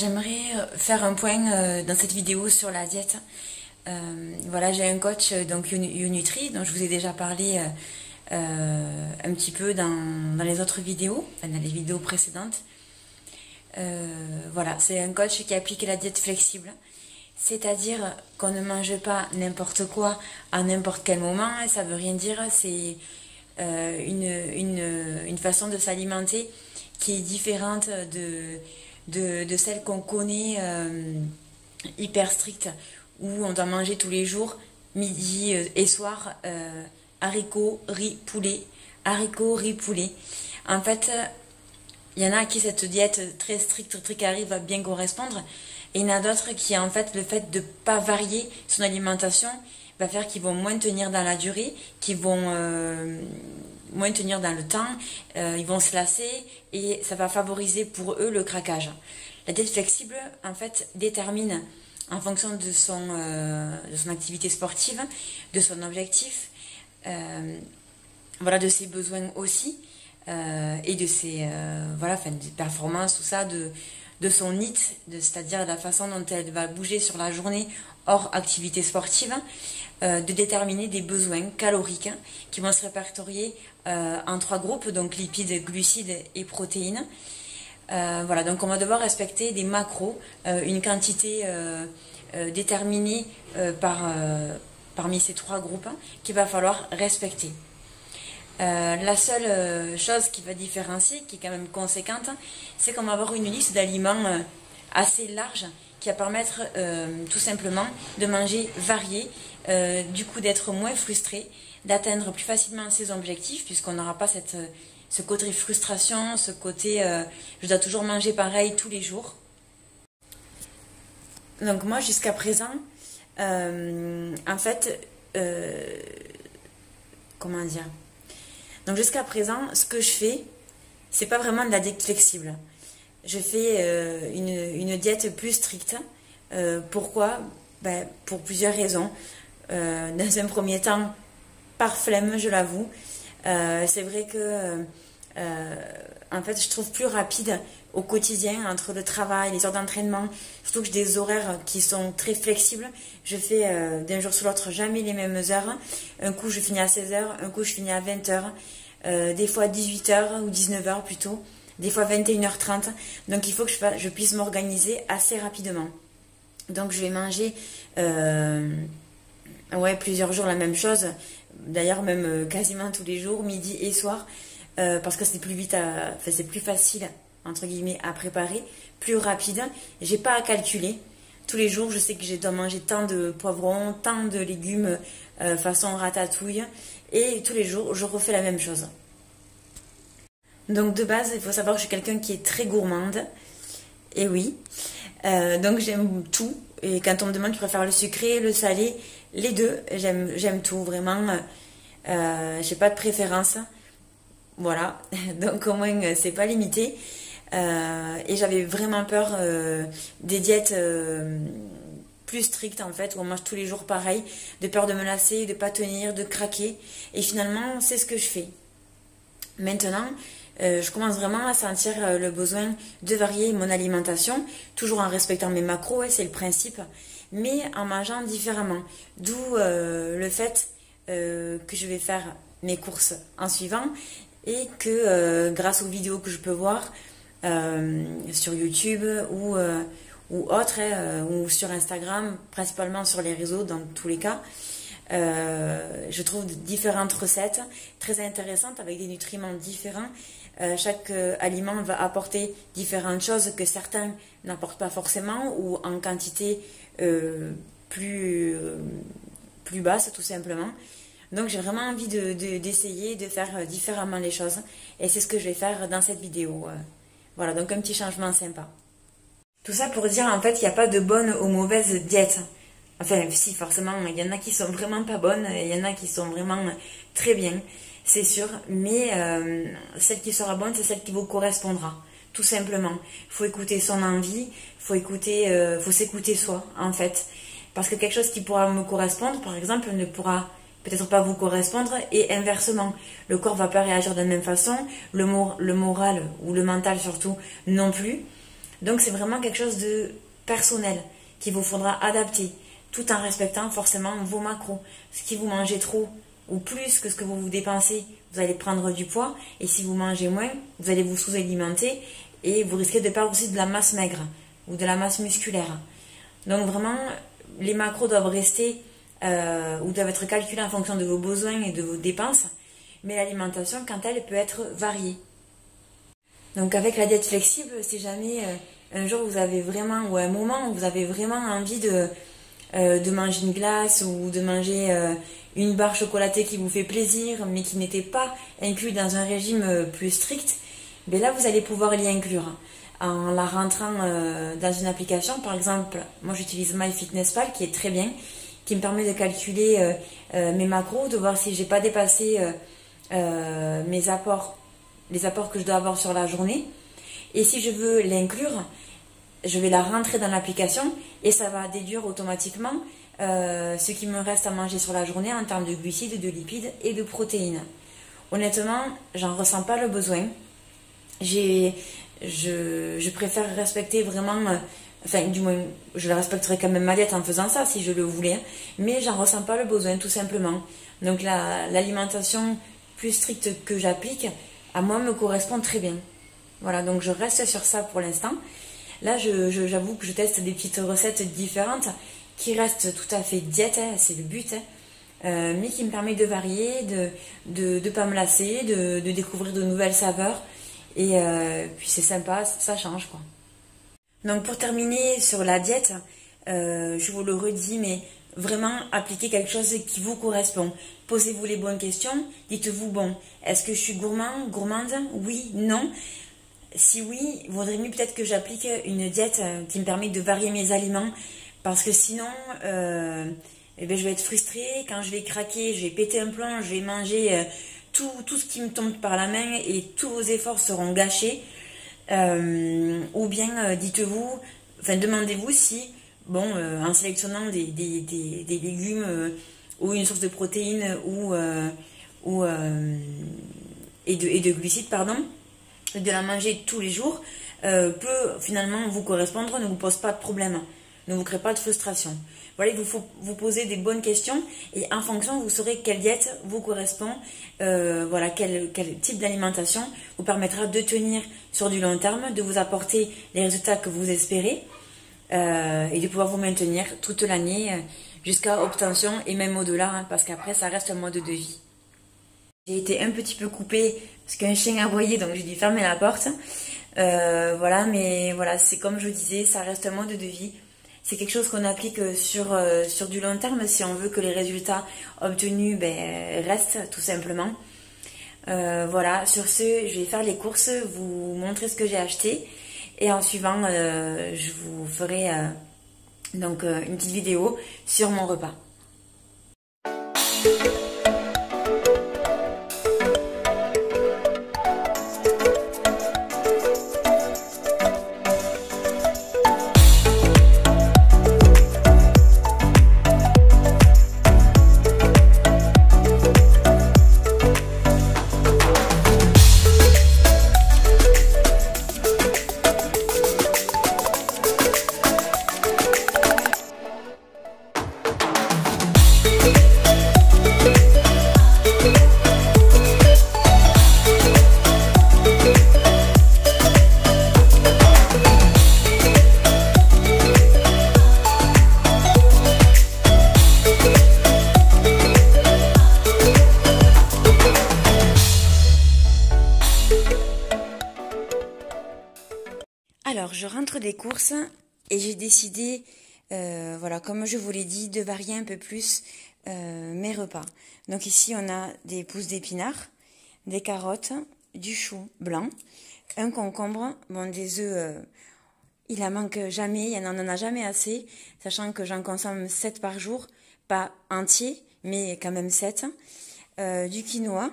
j'aimerais faire un point dans cette vidéo sur la diète. Voilà, j'ai un coach, donc Younutri, dont je vous ai déjà parlé un petit peu dans les autres vidéos, dans les vidéos précédentes. Voilà, c'est un coach qui applique la diète flexible, c'est-à-dire qu'on ne mange pas n'importe quoi à n'importe quel moment, et ça veut rien dire, c'est une façon de s'alimenter qui est différente de celle qu'on connaît hyper stricte, où on doit manger tous les jours, midi et soir, haricots, riz, poulet, haricots, riz, poulet. En fait, il y en a à qui cette diète très stricte, très carrée va bien correspondre, et il y en a d'autres qui, en fait, le fait de ne pas varier son alimentation va faire qu'ils vont moins tenir dans la durée, qu'ils vont moins tenir dans le temps, ils vont se lasser, et ça va favoriser pour eux le craquage. La diète flexible, en fait, détermine en fonction de son activité sportive, de son objectif, voilà, de ses besoins aussi, et de ses des performances, tout ça, de son NEAT, c'est-à-dire la façon dont elle va bouger sur la journée hors activité sportive, de déterminer des besoins caloriques qui vont se répertorier en 3 groupes, donc lipides, glucides et protéines. Voilà, donc on va devoir respecter des macros, une quantité déterminée parmi ces 3 groupes qu'il va falloir respecter. La seule chose qui va différencier, qui est quand même conséquente, c'est qu'on va avoir une liste d'aliments assez large qui va permettre tout simplement de manger varié, du coup d'être moins frustré, d'atteindre plus facilement ses objectifs, puisqu'on n'aura pas ce côté frustration, ce côté je dois toujours manger pareil tous les jours. Donc moi jusqu'à présent, en fait, comment dire, donc jusqu'à présent, ce que je fais, c'est pas vraiment de la diète flexible. Je fais une diète plus stricte. Pourquoi? Pour plusieurs raisons. Dans un premier temps, par flemme, je l'avoue. C'est vrai que en fait, je trouve plus rapide au quotidien entre le travail, les heures d'entraînement, surtout que j'ai des horaires qui sont très flexibles. Je fais d'un jour sur l'autre jamais les mêmes heures. Un coup, je finis à 16h, un coup, je finis à 20h, des fois 18h ou 19h plutôt, des fois 21h30. Donc, il faut que je puisse m'organiser assez rapidement. Donc, je vais manger plusieurs jours la même chose. D'ailleurs, même quasiment tous les jours, midi et soir, parce que c'est plus vite, c'est plus facile entre guillemets à préparer, plus rapide. J'ai pas à calculer. Tous les jours, je sais que je dois manger tant de poivrons, tant de légumes façon ratatouille, et tous les jours, je refais la même chose. Donc de base, il faut savoir que je suis quelqu'un qui est très gourmande. Et oui, donc j'aime tout. Et quand on me demande, tu préfères le sucré, le salé, les deux, j'aime tout, vraiment. J'ai pas de préférence. Voilà, donc au moins c'est pas limité. Et j'avais vraiment peur des diètes plus strictes en fait, où on mange tous les jours pareil, de peur de me lasser, de pas tenir, de craquer. Et finalement, c'est ce que je fais. Maintenant, je commence vraiment à sentir le besoin de varier mon alimentation, toujours en respectant mes macros, c'est le principe, mais en mangeant différemment. D'où le fait que je vais faire mes courses en suivant, et que grâce aux vidéos que je peux voir sur YouTube ou autres, ou sur Instagram, principalement sur les réseaux dans tous les cas, je trouve différentes recettes très intéressantes avec des nutriments différents. Chaque aliment va apporter différentes choses que certains n'apportent pas forcément, ou en quantité plus basse tout simplement. Donc j'ai vraiment envie d'essayer de faire différemment les choses, et c'est ce que je vais faire dans cette vidéo. Voilà, donc un petit changement sympa. Tout ça pour dire en fait qu'il n'y a pas de bonne ou mauvaise diète. Enfin si, forcément, il y en a qui sont vraiment pas bonnes, et il y en a qui sont vraiment très bien, c'est sûr, mais celle qui sera bonne, c'est celle qui vous correspondra, tout simplement. Il faut écouter son envie, faut s'écouter soi en fait, parce que quelque chose qui pourra me correspondre, par exemple, ne pourra peut-être pas vous correspondre, et inversement. Le corps ne va pas réagir de la même façon, le moral ou le mental surtout non plus. Donc c'est vraiment quelque chose de personnel qu'il vous faudra adapter, tout en respectant forcément vos macros. Si vous mangez trop ou plus que ce que vous dépensez, vous allez prendre du poids. Et si vous mangez moins, vous allez vous sous-alimenter et vous risquez de perdre aussi de la masse maigre ou de la masse musculaire. Donc vraiment, les macros doivent rester ou doivent être calculés en fonction de vos besoins et de vos dépenses. Mais l'alimentation, quant à elle, peut être variée. Donc avec la diète flexible, si jamais un jour vous avez vraiment, ou un moment où vous avez vraiment envie de manger une glace ou de manger une barre chocolatée qui vous fait plaisir, mais qui n'était pas inclus dans un régime plus strict, ben là vous allez pouvoir l'y inclure en la rentrant dans une application. Par exemple, moi j'utilise MyFitnessPal qui est très bien, qui me permet de calculer mes macros, de voir si j'ai pas dépassé mes apports, les apports que je dois avoir sur la journée. Et si je veux l'inclure, je vais la rentrer dans l'application et ça va déduire automatiquement ce qui me reste à manger sur la journée en termes de glucides, de lipides et de protéines. Honnêtement, j'en ressens pas le besoin. Je préfère respecter vraiment, enfin du moins, je respecterais quand même ma diète en faisant ça si je le voulais, mais j'en ressens pas le besoin tout simplement. Donc l'alimentation plus stricte que j'applique, à moi me correspond très bien. Voilà, donc je reste sur ça pour l'instant. Là, j'avoue que je teste des petites recettes différentes qui restent tout à fait diète, hein, c'est le but, hein, mais qui me permet de varier, de pas me lasser, de découvrir de nouvelles saveurs. Et puis c'est sympa, ça change quoi. Donc pour terminer sur la diète, je vous le redis, mais vraiment appliquez quelque chose qui vous correspond. Posez-vous les bonnes questions, dites-vous, bon, est-ce que je suis gourmande? Oui, non. Si oui, il vaudrait mieux peut-être que j'applique une diète qui me permet de varier mes aliments, parce que sinon, eh ben, je vais être frustrée, quand je vais craquer, je vais péter un plomb, je vais manger tout ce qui me tombe par la main et tous vos efforts seront gâchés. Ou bien dites-vous, enfin demandez-vous si, bon, en sélectionnant des légumes ou une source de protéines et de glucides, pardon, de la manger tous les jours peut finalement vous correspondre, ne vous pose pas de problème, ne vous crée pas de frustration. Voilà, il vous faut vous poser des bonnes questions et en fonction, vous saurez quelle diète vous correspond, voilà, quel type d'alimentation vous permettra de tenir sur du long terme, de vous apporter les résultats que vous espérez et de pouvoir vous maintenir toute l'année jusqu'à obtention et même au-delà, hein, parce qu'après, ça reste un mode de vie. J'ai été un petit peu coupée parce qu'un chien a aboyé, donc j'ai dû fermer la porte. Voilà, mais voilà, c'est comme je disais, ça reste un mode de vie. C'est quelque chose qu'on applique sur du long terme si on veut que les résultats obtenus restent tout simplement. Voilà, sur ce, je vais faire les courses, vous montrer ce que j'ai acheté et en suivant, je vous ferai donc une petite vidéo sur mon repas. Alors, je rentre des courses et j'ai décidé, voilà, comme je vous l'ai dit, de varier un peu plus mes repas. Donc ici, on a des pousses d'épinards, des carottes, du chou blanc, un concombre, bon, des œufs, il en manque jamais, il n'en a jamais assez, sachant que j'en consomme 7 par jour, pas entier, mais quand même 7, du quinoa,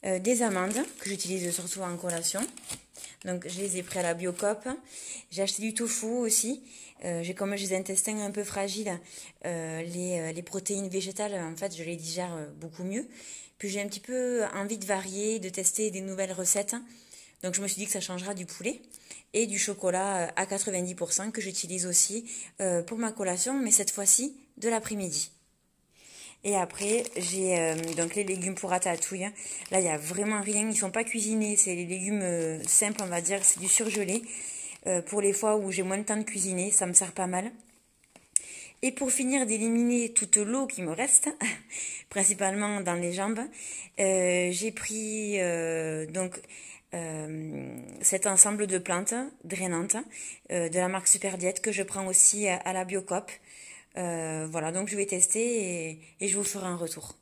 des amandes, que j'utilise surtout en collation. Donc, je les ai pris à la Biocoop. J'ai acheté du tofu aussi. Comme j'ai des intestins un peu fragiles, les protéines végétales, en fait, je les digère beaucoup mieux. Puis, j'ai un petit peu envie de varier, de tester des nouvelles recettes. Donc je me suis dit que ça changera du poulet et du chocolat à 90% que j'utilise aussi pour ma collation, mais cette fois-ci de l'après-midi. Et après, j'ai donc les légumes pour ratatouille. Là, il n'y a vraiment rien. Ils ne sont pas cuisinés. C'est les légumes simples, on va dire. C'est du surgelé. Pour les fois où j'ai moins de temps de cuisiner, ça me sert pas mal. Et pour finir d'éliminer toute l'eau qui me reste, principalement dans les jambes, j'ai pris cet ensemble de plantes drainantes de la marque Super Diète que je prends aussi à la Biocoop. Voilà, donc je vais tester et je vous ferai un retour.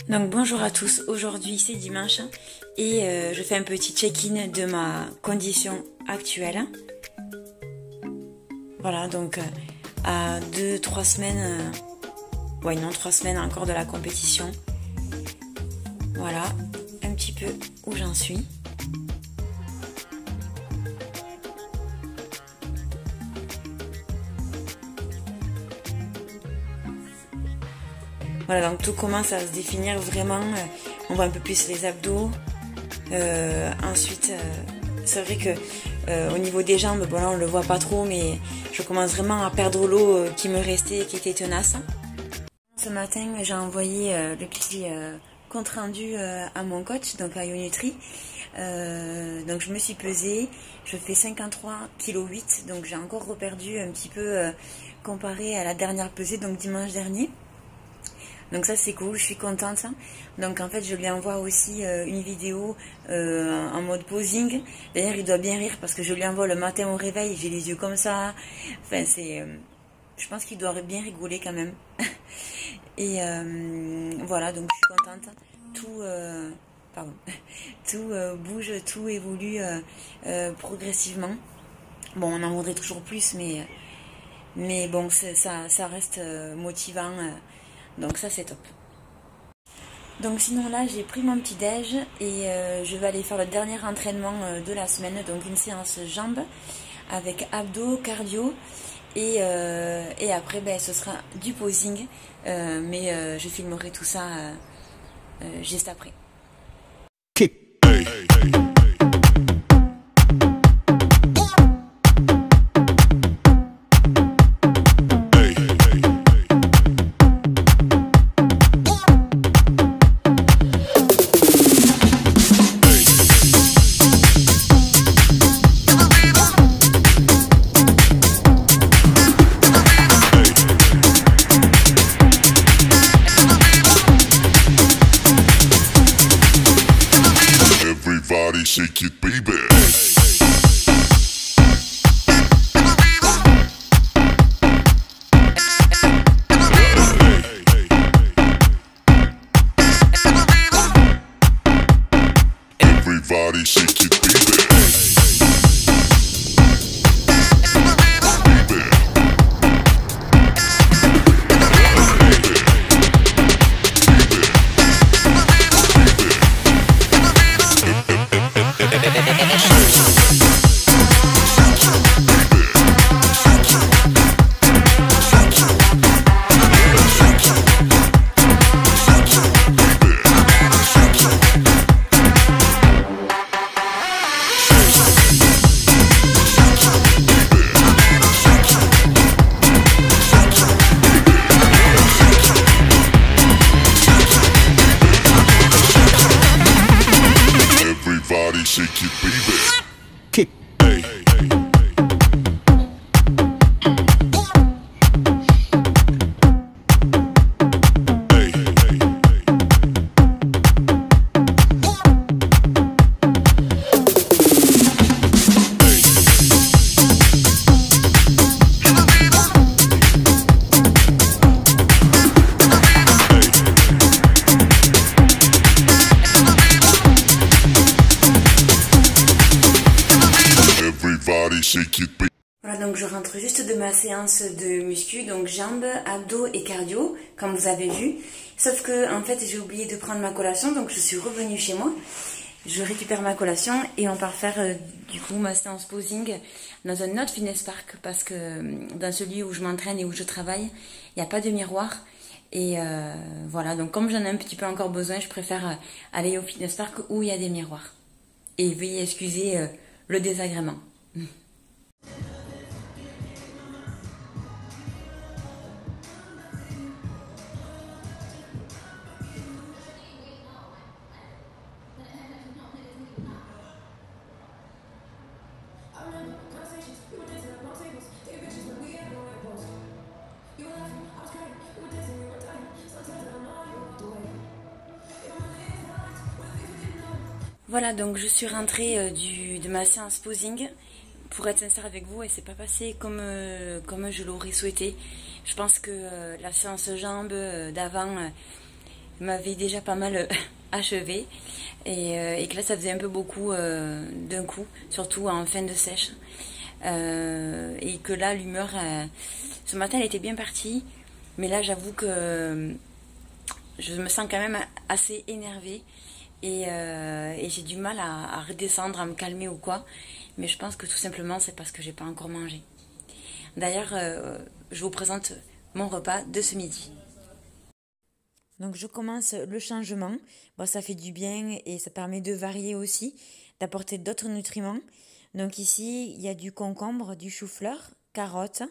Donc bonjour à tous, aujourd'hui c'est dimanche et je fais un petit check-in de ma condition actuelle. Voilà, donc à 2-3 semaines, 3 semaines encore de la compétition. Voilà, un petit peu où j'en suis. Voilà, donc tout commence à se définir vraiment. On voit un peu plus les abdos. Ensuite, c'est vrai que au niveau des jambes, bon là on le voit pas trop, mais je commence vraiment à perdre l'eau qui me restait et qui était tenace. Ce matin, j'ai envoyé le petit compte rendu à mon coach, donc à Yonutri. Donc je me suis pesée, je fais 53,8 kg, donc j'ai encore reperdu un petit peu comparé à la dernière pesée, donc dimanche dernier. Donc ça c'est cool, je suis contente. Donc en fait je lui envoie aussi une vidéo en mode posing. D'ailleurs il doit bien rire parce que je lui envoie le matin au réveil, j'ai les yeux comme ça. Enfin c'est... je pense qu'il doit bien rigoler quand même. Et voilà, donc je suis contente. Tout bouge, tout évolue progressivement. Bon on en voudrait toujours plus mais bon ça reste motivant. Donc ça c'est top. Donc sinon là j'ai pris mon petit déj et je vais aller faire le dernier entraînement de la semaine. Donc une séance jambes avec abdos, cardio et après ce sera du posing. Mais je filmerai tout ça juste après. Shake it, baby. Everybody shake it, baby. Shake it, baby. Kick. Hey. Voilà, donc je rentre juste de ma séance de muscu, donc jambes, abdos et cardio, comme vous avez vu. Sauf que en fait j'ai oublié de prendre ma collation, donc je suis revenue chez moi. je récupère ma collation et on part faire du coup ma séance posing dans un autre fitness park parce que dans celui où je m'entraîne et où je travaille, il n'y a pas de miroir. Et voilà, donc comme j'en ai un petit peu encore besoin, je préfère aller au fitness park où il y a des miroirs. Et veuillez excuser le désagrément. Voilà, donc je suis rentrée de ma séance posing. Pour être sincère avec vous, et c'est pas passé comme je l'aurais souhaité. Je pense que la séance jambes d'avant m'avait déjà pas mal achevé et que là ça faisait un peu beaucoup d'un coup, surtout en fin de sèche. Et que là l'humeur, ce matin elle était bien partie, mais là j'avoue que je me sens quand même assez énervée. Et j'ai du mal à redescendre, à me calmer ou quoi. Mais je pense que tout simplement c'est parce que j'ai pas encore mangé. D'ailleurs, je vous présente mon repas de ce midi. Donc je commence le changement. Bon, ça fait du bien et ça permet de varier aussi, d'apporter d'autres nutriments. Donc ici, il y a du concombre, du chou-fleur, carottes.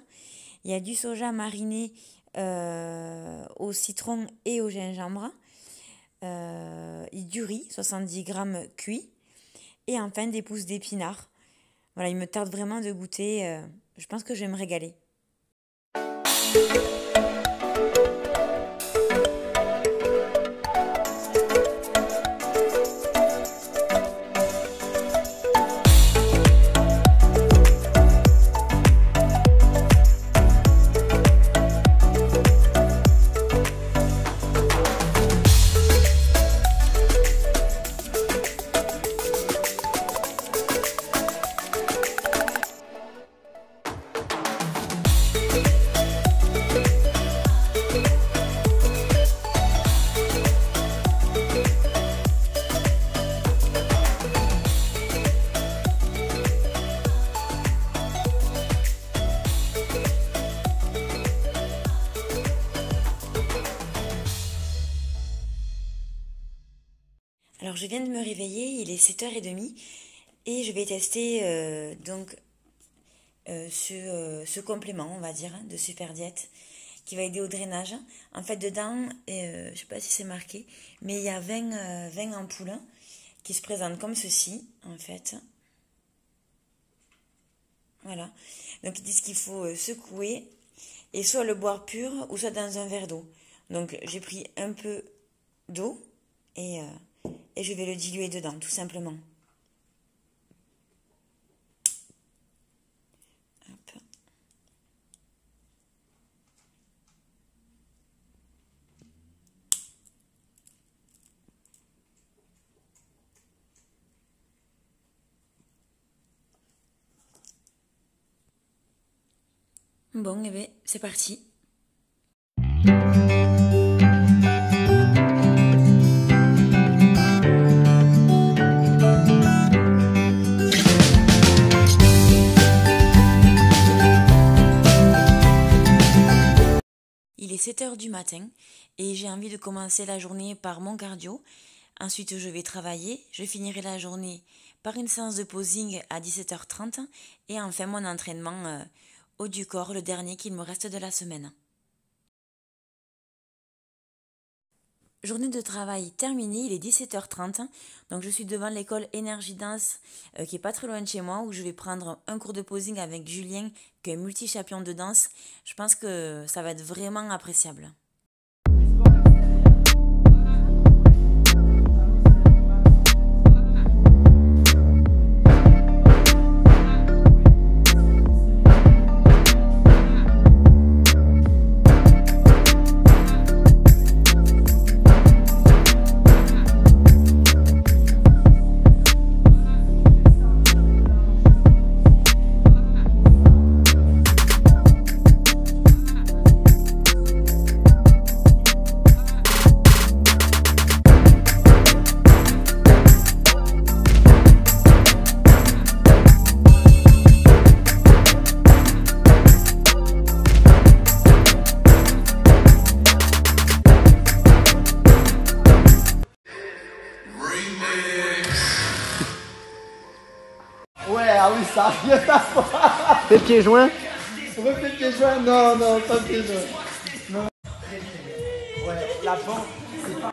Il y a du soja mariné au citron et au gingembre. Du riz, 70 grammes cuit, et enfin des pousses d'épinards. Voilà, il me tarde vraiment de goûter, je pense que je vais me régaler. Alors je viens de me réveiller, il est 7h30 et je vais tester ce complément, on va dire, de Super Diète qui va aider au drainage. En fait dedans, je ne sais pas si c'est marqué, mais il y a 20 ampoules qui se présentent comme ceci en fait. Voilà, donc ils disent qu'il faut secouer et soit le boire pur ou soit dans un verre d'eau. Donc j'ai pris un peu d'eau et je vais le diluer dedans, tout simplement. Hop. Bon, et bien, c'est parti. Il est 7h du matin et j'ai envie de commencer la journée par mon cardio. Ensuite, je vais travailler. Je finirai la journée par une séance de posing à 17h30 et enfin mon entraînement haut du corps, le dernier qu'il me reste de la semaine. Journée de travail terminée, il est 17h30, donc je suis devant l'école Énergie Danse qui est pas très loin de chez moi où je vais prendre un cours de posing avec Julien qui est multi-champion de danse. Je pense que ça va être vraiment appréciable. ça n'a rien à voir. Fais pieds joints. Refais pieds joints. Non, non, pas pieds joints. Non. Ouais, la pente, c'est pas...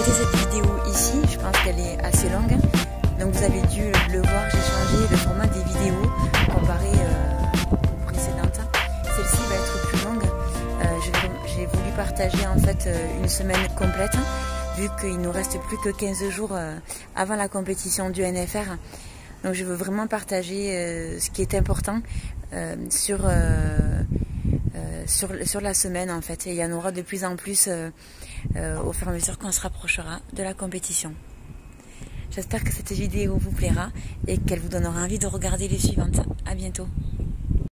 Cette vidéo ici, je pense qu'elle est assez longue, donc vous avez dû le voir, j'ai changé le format des vidéos comparé aux précédentes. Celle-ci va être plus longue. J'ai voulu partager en fait une semaine complète, vu qu'il nous reste plus que 15 jours avant la compétition du NFR. Donc je veux vraiment partager ce qui est important sur la semaine en fait, et il y en aura de plus en plus au fur et à mesure qu'on se rapprochera de la compétition. J'espère que cette vidéo vous plaira et qu'elle vous donnera envie de regarder les suivantes. À bientôt.